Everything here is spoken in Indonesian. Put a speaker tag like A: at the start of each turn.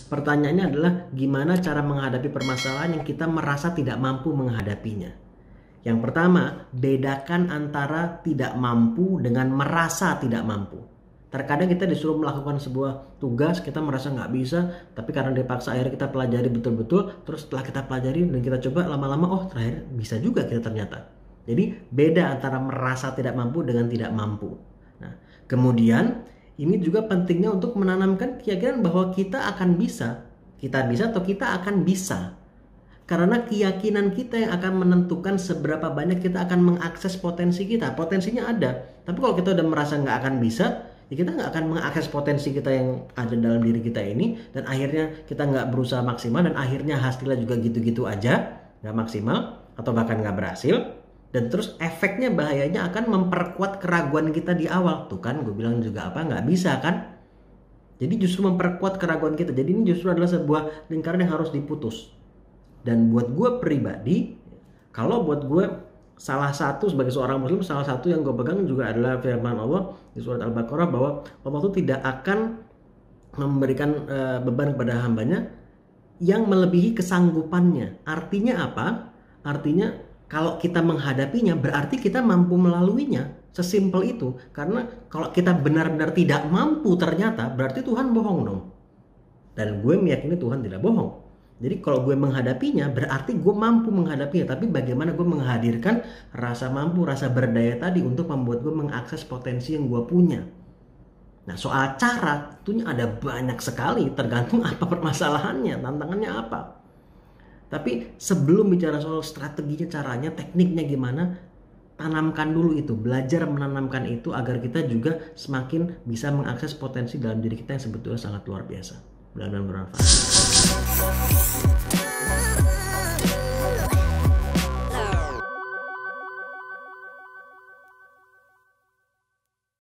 A: Pertanyaannya adalah gimana cara menghadapi permasalahan yang kita merasa tidak mampu menghadapinya. Yang pertama, bedakan antara tidak mampu dengan merasa tidak mampu. Terkadang kita disuruh melakukan sebuah tugas, kita merasa nggak bisa, tapi karena dipaksa akhirnya kita pelajari betul-betul, terus setelah kita pelajari dan kita coba lama-lama, oh terakhir bisa juga kita ternyata. Jadi beda antara merasa tidak mampu dengan tidak mampu. Nah, kemudian ini juga pentingnya untuk menanamkan keyakinan bahwa kita akan bisa. Kita bisa atau kita akan bisa. Karena keyakinan kita yang akan menentukan seberapa banyak kita akan mengakses potensi kita. Potensinya ada, tapi kalau kita udah merasa nggak akan bisa, ya kita nggak akan mengakses potensi kita yang ada dalam diri kita ini, dan akhirnya kita nggak berusaha maksimal, dan akhirnya hasilnya juga gitu-gitu aja, nggak maksimal atau bahkan nggak berhasil. Dan terus efeknya bahayanya akan memperkuat keraguan kita di awal. Tuh kan gue bilang juga apa, nggak bisa kan. Jadi justru memperkuat keraguan kita. Jadi ini justru adalah sebuah lingkaran yang harus diputus. Dan buat gue pribadi, kalau buat gue salah satu sebagai seorang muslim, salah satu yang gue pegang juga adalah firman Allah di surat Al-Baqarah bahwa Allah itu tidak akan memberikan beban kepada hambanya yang melebihi kesanggupannya. Artinya apa? Artinya kalau kita menghadapinya berarti kita mampu melaluinya. Sesimpel itu. Karena kalau kita benar-benar tidak mampu ternyata berarti Tuhan bohong dong. Dan gue meyakini Tuhan tidak bohong. Jadi kalau gue menghadapinya berarti gue mampu menghadapinya. Tapi bagaimana gue menghadirkan rasa mampu, rasa berdaya tadi untuk membuat gue mengakses potensi yang gue punya. Nah soal cara tentunya ada banyak sekali, tergantung apa permasalahannya, tantangannya apa. Tapi sebelum bicara soal strateginya, caranya, tekniknya gimana, tanamkan dulu itu, belajar menanamkan itu agar kita juga semakin bisa mengakses potensi dalam diri kita yang sebetulnya sangat luar biasa. Mudah-mudahan bermanfaat.